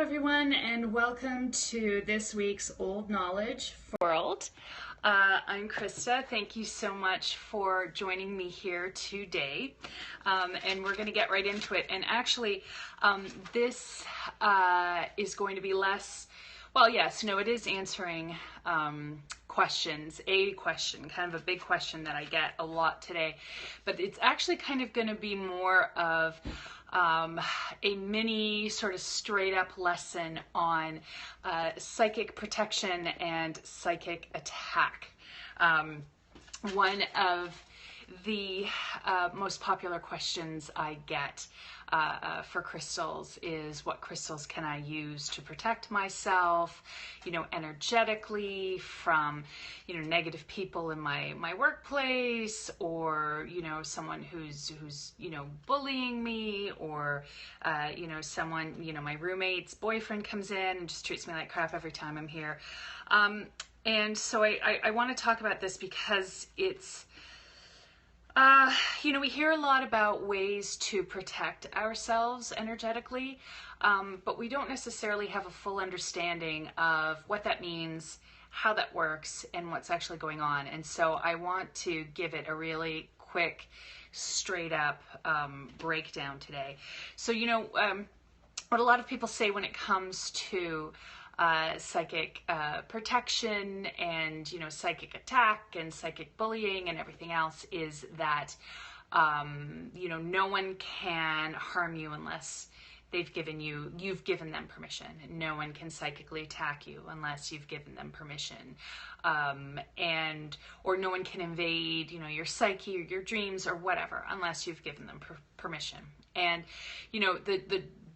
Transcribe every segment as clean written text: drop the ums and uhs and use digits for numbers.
everyone, and welcome to this week's Old Knowledge World. I'm Krista. Thank you so much for joining me here today. And we're going to get right into it. And actually, this is going to be less, well, yes, no, it is answering questions, a question, kind of a big question that I get a lot today. But it's actually kind of going to be more of a mini sort of straight up lesson on psychic protection and psychic attack. One of the most popular questions I get for crystals is, what crystals can I use to protect myself, energetically from, negative people in my workplace, or, someone who's, bullying me, or, someone, my roommate's boyfriend comes in and just treats me like crap every time I'm here. And so I want to talk about this because it's, we hear a lot about ways to protect ourselves energetically, but we don't necessarily have a full understanding of what that means, how that works, and what's actually going on. And so I want to give it a really quick, straight up breakdown today. So, what a lot of people say when it comes to psychic protection and psychic attack and psychic bullying and everything else is that no one can harm you unless you've given them permission. No one can psychically attack you unless you've given them permission, or no one can invade your psyche or your dreams or whatever unless you've given them permission. And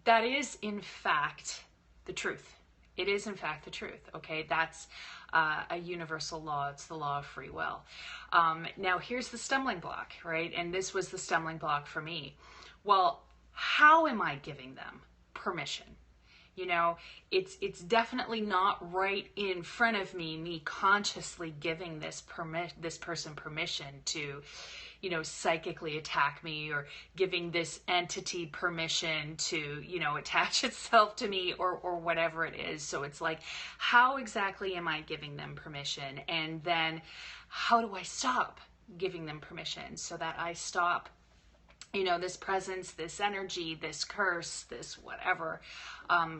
that is in fact the truth. It is, in fact, the truth, okay? That's a universal law. It's the law of free will. Now, here's the stumbling block, right? And this was the stumbling block for me. Well, how am I giving them permission? It's definitely not right in front of me consciously giving this person permission to, psychically attack me, or giving this entity permission to, attach itself to me, or whatever it is. So it's like, how exactly am I giving them permission? And then how do I stop giving them permission so that I stop this presence, this energy, this curse, this whatever,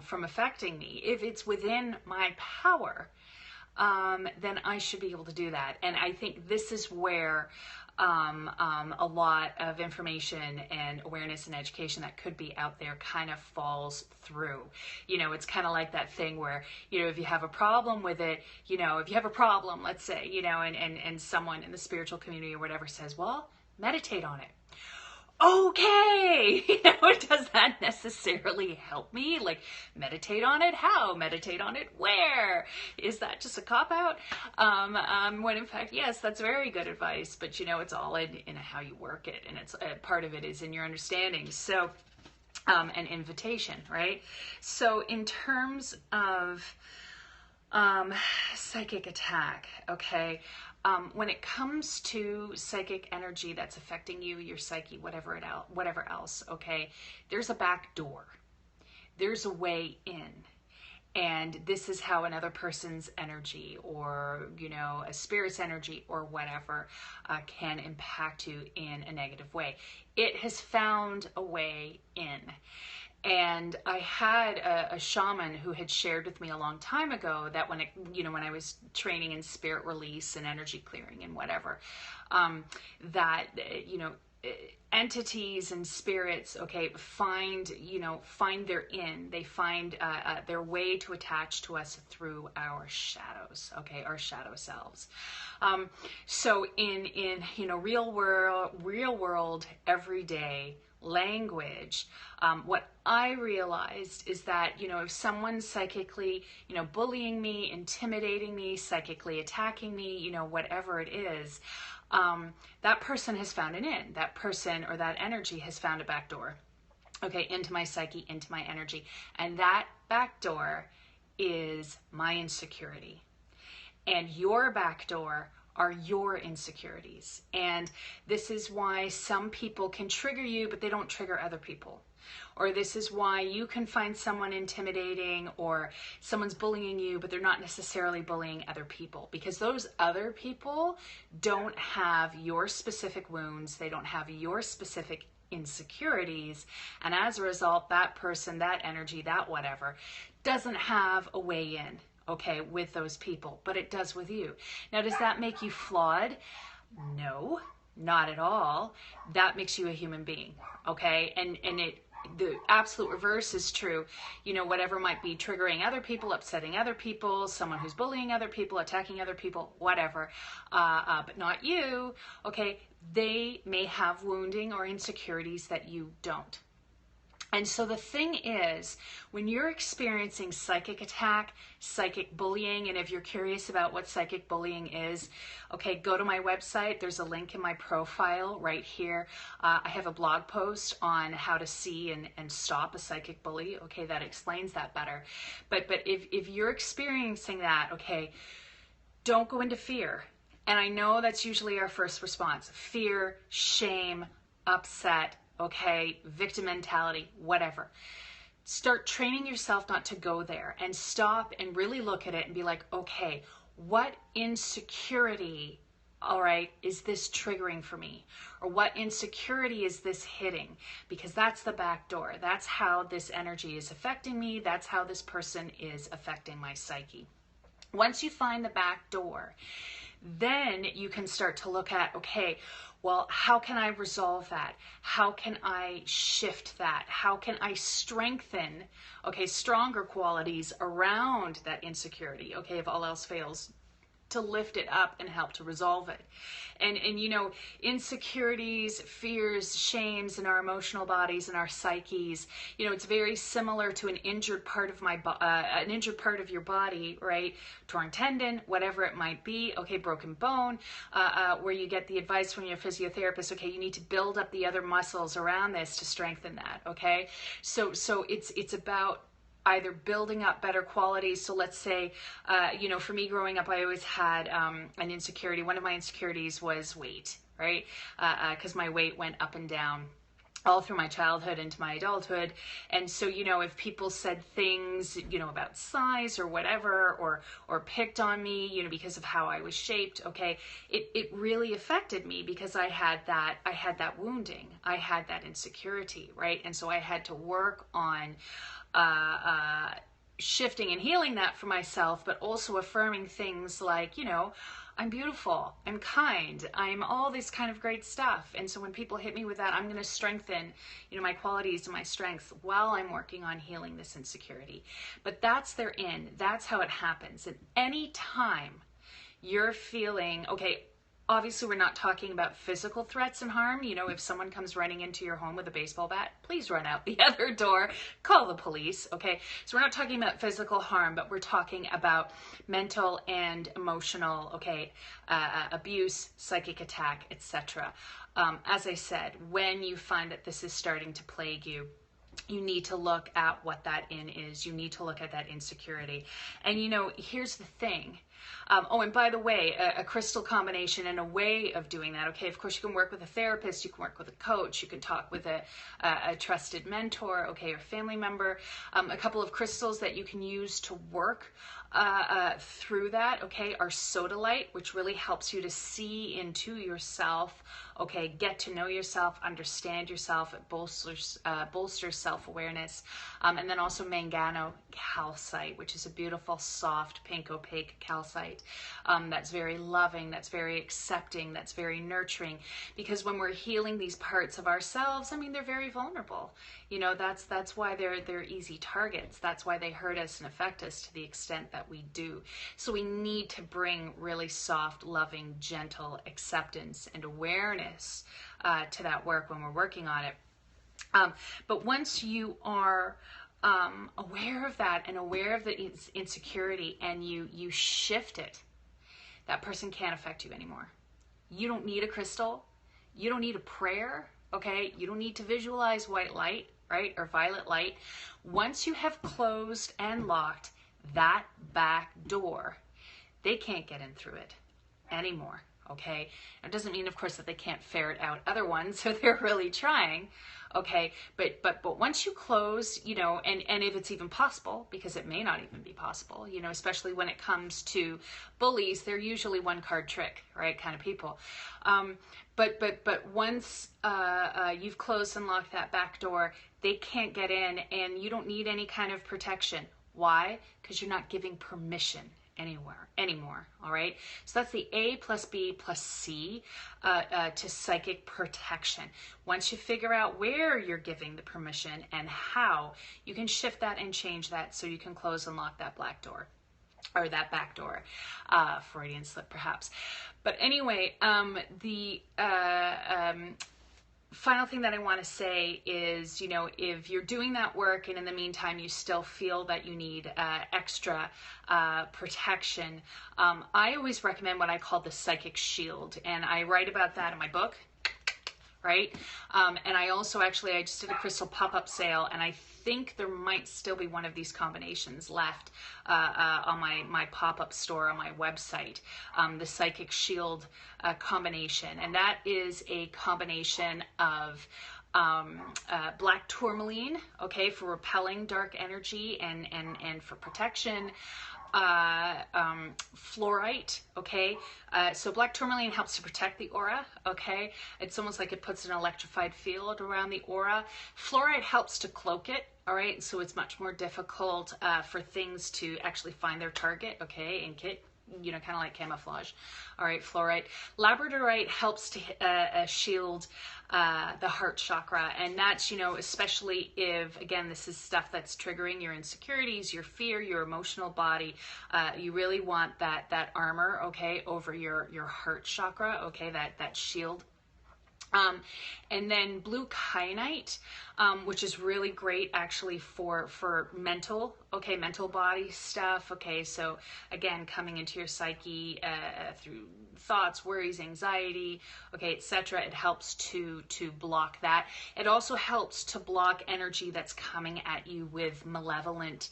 from affecting me? If it's within my power, then I should be able to do that. And I think this is where a lot of information and awareness and education that could be out there kind of falls through. It's kind of like that thing where, if you have a problem with it, if you have a problem, let's say, and someone in the spiritual community or whatever says, well, meditate on it. Okay, does that necessarily help me? Like, meditate on it? How? Meditate on it where? Is that just a cop-out? When in fact, yes, that's very good advice, but it's all in how you work it, and it's part of it is in your understanding. So, an invitation, right? So in terms of psychic attack, okay, when it comes to psychic energy that's affecting you, your psyche, whatever else, okay, there's a back door. There's a way in. And this is how another person's energy, or, a spirit's energy or whatever, can impact you in a negative way. It has found a way in. And I had a shaman who had shared with me a long time ago that when I was training in spirit release and energy clearing and whatever, that, entities and spirits, okay, find their in. They find their way to attach to us through our shadows, okay, our shadow selves. So in real world, everyday language, what I realized is that, if someone's psychically, bullying me, intimidating me, psychically attacking me, whatever it is, that person has found an in. That person or that energy has found a back door, okay, into my psyche, into my energy. And that back door is my insecurity. And your back door are your insecurities. And this is why some people can trigger you, but they don't trigger other people. Or this is why you can find someone intimidating, or someone's bullying you, but they're not necessarily bullying other people, because those other people don't have your specific wounds. They don't have your specific insecurities. And as a result, that person, that energy, that whatever, doesn't have a way in, okay, with those people, but it does with you. Now, does that make you flawed? No, not at all. That makes you a human being, okay? And the absolute reverse is true. You know, whatever might be triggering other people, upsetting other people, someone who's bullying other people, attacking other people, whatever, but not you, okay? They may have wounding or insecurities that you don't. And so the thing is, when you're experiencing psychic attack, psychic bullying, and if you're curious about what psychic bullying is, okay, go to my website. There's a link in my profile right here. I have a blog post on how to see and stop a psychic bully. Okay, that explains that better. But if you're experiencing that, okay, don't go into fear. And I know that's usually our first response. Fear, shame, upset, okay, victim mentality, whatever. Start training yourself not to go there, and stop and really look at it and be like, okay, what insecurity, all right, is this triggering for me? Or what insecurity is this hitting? Because that's the back door. That's how this energy is affecting me. That's how this person is affecting my psyche. Once you find the back door, then you can start to look at, okay, well, how can I resolve that? How can I shift that? How can I strengthen, okay, stronger qualities around that insecurity, okay, if all else fails, to lift it up and help to resolve it. And you know, insecurities, fears, shames in our emotional bodies and our psyches, you know, it's very similar to an injured part of an injured part of your body, right? Torn tendon, whatever it might be, okay, broken bone, where you get the advice from your physiotherapist, okay, you need to build up the other muscles around this to strengthen that, okay? So it's about either building up better qualities. So let's say, you know, for me growing up, I always had an insecurity. One of my insecurities was weight, right? Because my weight went up and down all through my childhood into my adulthood. And so, you know, if people said things, you know, about size or whatever, or picked on me, you know, because of how I was shaped, okay, it really affected me because I had that wounding. I had that insecurity, right? And so I had to work on shifting and healing that for myself, but also affirming things like, you know, I'm beautiful, I'm kind, I'm all this kind of great stuff. And so when people hit me with that, I'm going to strengthen, you know, my qualities and my strengths while I'm working on healing this insecurity. But that's their in. That's how it happens. And any time you're feeling, okay, obviously, we're not talking about physical threats and harm. You know, if someone comes running into your home with a baseball bat, please run out the other door, call the police, okay? So we're not talking about physical harm, but we're talking about mental and emotional, okay, abuse, psychic attack, etc. As I said, when you find that this is starting to plague you, you need to look at what that in is. You need to look at that insecurity. And, you know, here's the thing. Oh, and by the way, a crystal combination and a way of doing that, okay, of course you can work with a therapist, you can work with a coach, you can talk with a trusted mentor, okay, or family member. A couple of crystals that you can use to work through that, okay, are sodalite, which really helps you to see into yourself, okay, get to know yourself, understand yourself. It bolsters self-awareness. And then also mangano calcite, which is a beautiful, soft, pink, opaque calcite that's very loving, that's very accepting, that's very nurturing. Because when we're healing these parts of ourselves, I mean, they're very vulnerable. You know, that's why they're easy targets. That's why they hurt us and affect us to the extent that we do. So we need to bring really soft, loving, gentle acceptance and awareness to that work when we're working on it. But once you are aware of that and aware of the insecurity and you shift it, that person can't affect you anymore. You don't need a crystal. You don't need a prayer, okay? You don't need to visualize white light, right, or violet light. Once you have closed and locked that back door, they can't get in through it anymore, okay? It doesn't mean, of course, that they can't ferret out other ones, so they're really trying, Okay, but once you close, you know, and if it's even possible, because it may not even be possible, you know, especially when it comes to bullies, they're usually one card trick, right, kind of people. But once you've closed and locked that back door, they can't get in, and you don't need any kind of protection. Why? Because you're not giving permission anymore. All right. So that's the A plus B plus C to psychic protection. Once you figure out where you're giving the permission and how, you can shift that and change that so you can close and lock that black door. Or that back door, Freudian slip perhaps. But anyway, the final thing that I want to say is, you know, if you're doing that work and in the meantime you still feel that you need extra protection, I always recommend what I call the psychic shield, and I write about that in my book. Right? And I also I just did a crystal pop-up sale, and I think there might still be one of these combinations left on my pop-up store on my website, the Psychic Shield combination. And that is a combination of black tourmaline, okay, for repelling dark energy and for protection. Fluorite, okay, so black tourmaline helps to protect the aura, okay, it's almost like it puts an electrified field around the aura. Fluorite helps to cloak it, all right, so it's much more difficult for things to actually find their target, okay, and you know, kind of like camouflage. All right, fluorite. Labradorite helps to shield the heart chakra, and that's, you know, especially if, again, this is stuff that's triggering your insecurities, your fear, your emotional body. You really want that armor, okay, over your heart chakra, okay, that shield. And then blue kyanite, which is really great actually for mental body stuff. Okay, so again, coming into your psyche through thoughts, worries, anxiety, okay, etc. It helps to block that. It also helps to block energy that's coming at you with malevolent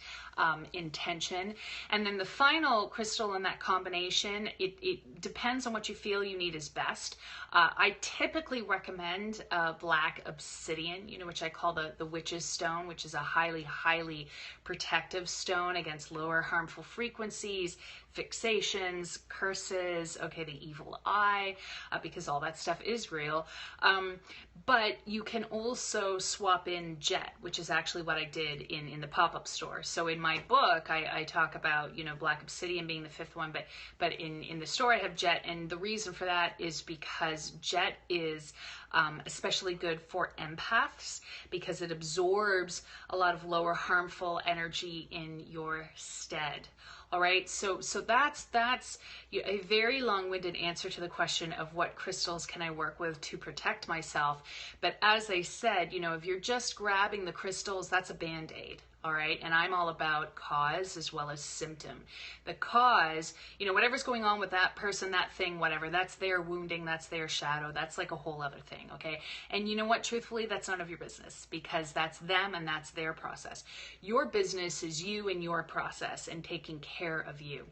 intention. And then the final crystal in that combination, it depends on what you feel you need is best. I typically recommend black obsidian, you know, which I call the witch's stone, which is a highly protective stone against lower harmful frequencies, fixations, curses, okay, the evil eye, because all that stuff is real. But you can also swap in jet, which is actually what I did in the pop-up store. So in my book, I talk about, you know, black obsidian being the fifth one, but in the store I have jet, and the reason for that is because jet is especially good for empaths because it absorbs a lot of lower harmful energy in your stead. All right, so that's a very long-winded answer to the question of what crystals can I work with to protect myself. But as I said, you know, if you're just grabbing the crystals, that's a band-aid. All right, and I'm all about cause as well as symptom. The cause, you know, whatever's going on with that person, that thing, whatever, that's their wounding, that's their shadow, that's like a whole other thing, okay? And you know what, truthfully, that's none of your business because that's them and that's their process. Your business is you and your process and taking care of you.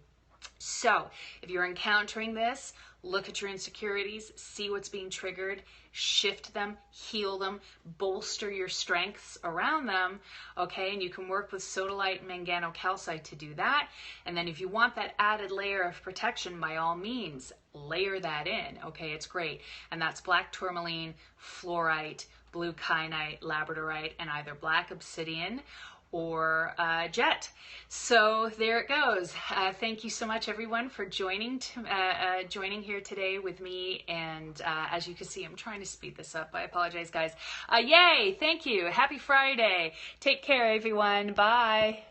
So if you're encountering this, look at your insecurities, see what's being triggered, shift them, heal them, bolster your strengths around them, okay? And you can work with sodalite and manganocalcite to do that. And then if you want that added layer of protection, by all means, layer that in, okay? It's great. And that's black tourmaline, fluorite, blue kyanite, labradorite, and either black obsidian or jet. So there it goes. Thank you so much, everyone, for joining here today with me. And as you can see, I'm trying to speed this up. I apologize, guys. Yay! Thank you. Happy Friday. Take care, everyone. Bye.